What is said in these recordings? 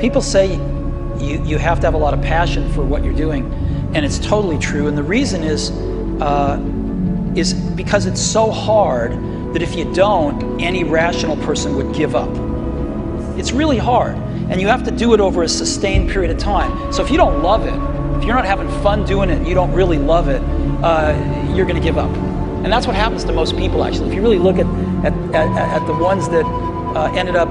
People say you have to have a lot of passion for what you're doing, and it's totally true. And the reason is because it's so hard that if you don't, any rational person would give up. It's really hard, and you have to do it over a sustained period of time. So if you don't love it, if you're not having fun doing it, and you don't really love it, you're going to give up. And that's what happens to most people, actually. If you really look at the ones that ended up,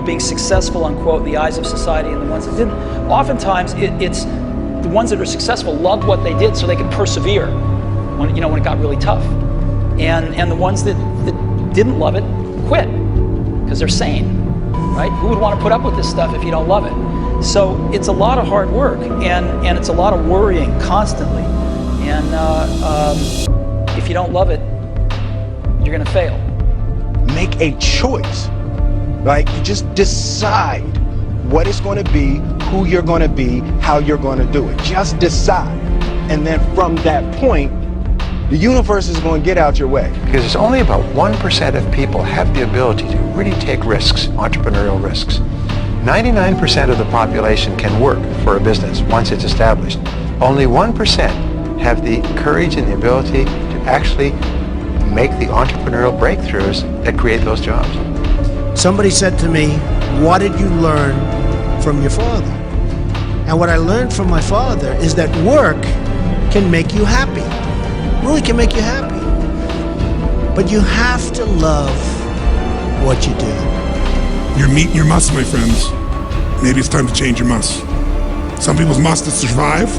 being successful, unquote, in the eyes of society, and the ones that didn't, oftentimes it's the ones that are successful loved what they did so they could persevere when it got really tough. And the ones that didn't love it quit because they're sane, right? Who would want to put up with this stuff if you don't love it? So it's a lot of hard work, and it's a lot of worrying constantly. And if you don't love it, you're going to fail. Make a choice. Like, you just decide what it's going to be, who you're going to be, how you're going to do it. Just decide. And then from that point, the universe is going to get out your way. Because it's only about 1% of people have the ability to really take risks, entrepreneurial risks. 99% of the population can work for a business once it's established. Only 1% have the courage and the ability to actually make the entrepreneurial breakthroughs that create those jobs. Somebody said to me, what did you learn from your father? And what I learned from my father is that work can make you happy. Really can make you happy. But you have to love what you do. You're meeting your must, my friends. Maybe it's time to change your must. Some people's must is to survive.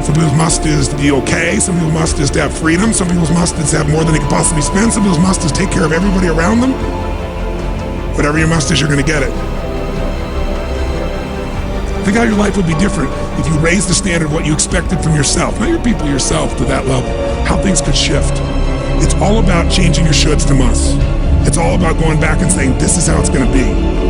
Some people's must is to be okay. Some people's must is to have freedom. Some people's must is to have more than they could possibly spend. Some people's must is to take care of everybody around them. Whatever your must is, you're going to get it. Think how your life would be different if you raised the standard of what you expected from yourself, not your people, yourself, to that level. How things could shift. It's all about changing your shoulds to musts. It's all about going back and saying, this is how it's going to be.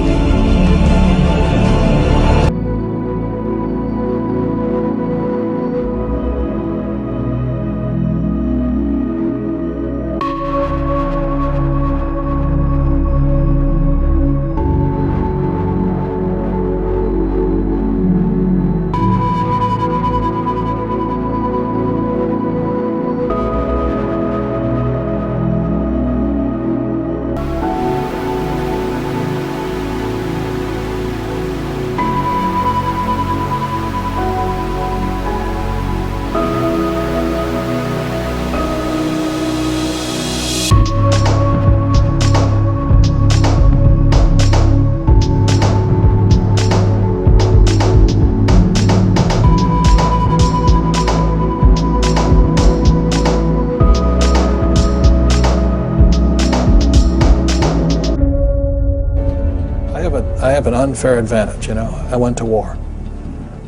I have an unfair advantage, I went to war.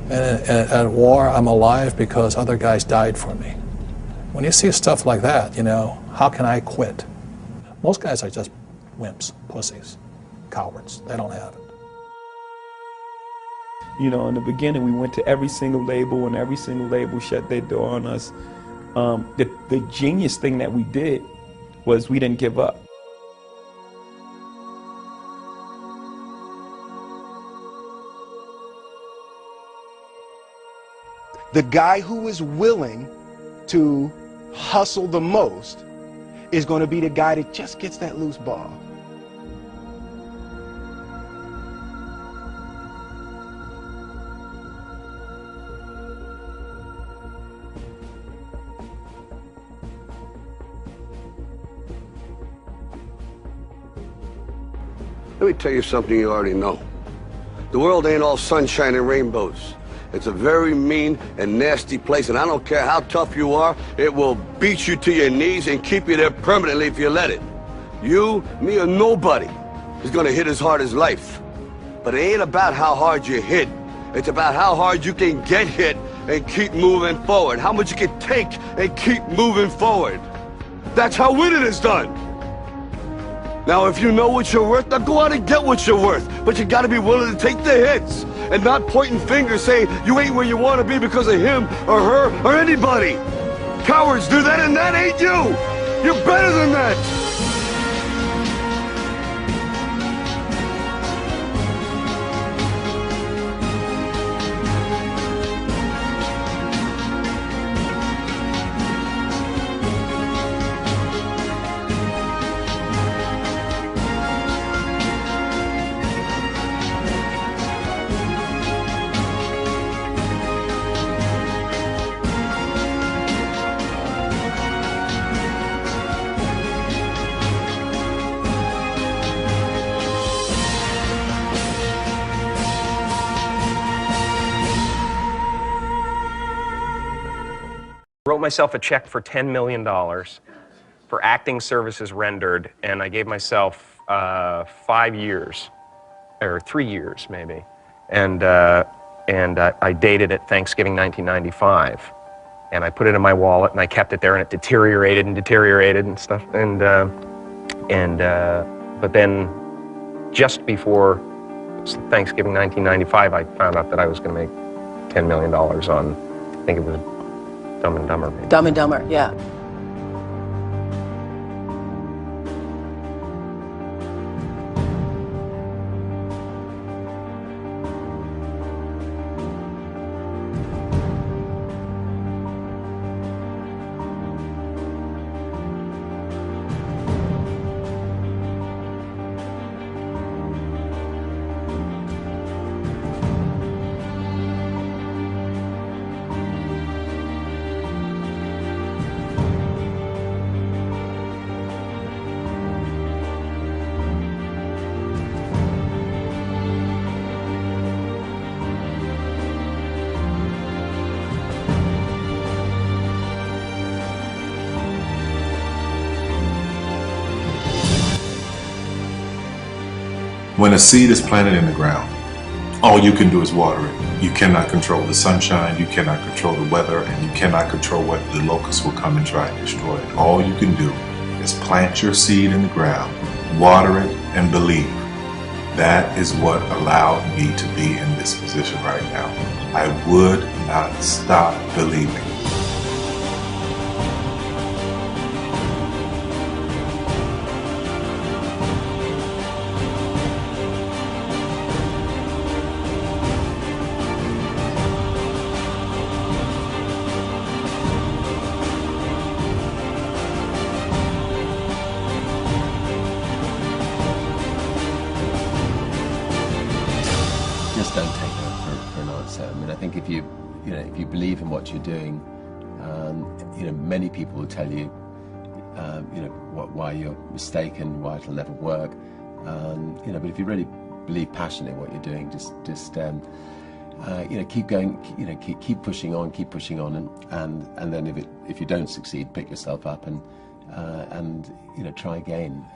And at war, I'm alive because other guys died for me. When you see stuff like that, how can I quit? Most guys are just wimps, pussies, cowards. They don't have it. In the beginning, we went to every single label, and every single label shut their door on us. The genius thing that we did was we didn't give up. The guy who is willing to hustle the most is going to be the guy that just gets that loose ball. Let me tell you something you already know. The world ain't all sunshine and rainbows. It's a very mean and nasty place, and I don't care how tough you are, it will beat you to your knees and keep you there permanently if you let it. You, me, or nobody is gonna hit as hard as life. But it ain't about how hard you hit. It's about how hard you can get hit and keep moving forward. How much you can take and keep moving forward. That's how winning is done. Now, if you know what you're worth, now go out and get what you're worth. But you gotta be willing to take the hits and not pointing fingers saying you ain't where you want to be because of him or her or anybody. Cowards do that, and that ain't you. You're better than that. wrote myself a check for $10 million for acting services rendered, and I gave myself 5 years, or 3 years maybe, and I dated it Thanksgiving 1995, and I put it in my wallet, and I kept it there, and it deteriorated and stuff, but then just before Thanksgiving 1995, I found out that I was going to make $10 million on, I think it was Dumb and Dumber. Maybe. Dumb and Dumber, yeah. When a seed is planted in the ground, all you can do is water it. You cannot control the sunshine, you cannot control the weather, and you cannot control what the locusts will come and try and destroy it. All you can do is plant your seed in the ground, water it, and believe. That is what allowed me to be in this position right now. I would not stop believing. Just don't take no for an answer. I mean, I think if you believe in what you're doing, many people will tell you, why you're mistaken, why it'll never work. But if you really believe passionately in what you're doing, just keep going. Keep pushing on, and then if you don't succeed, pick yourself up and try again.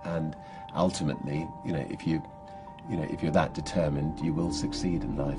And ultimately, if you're that determined, you will succeed in life.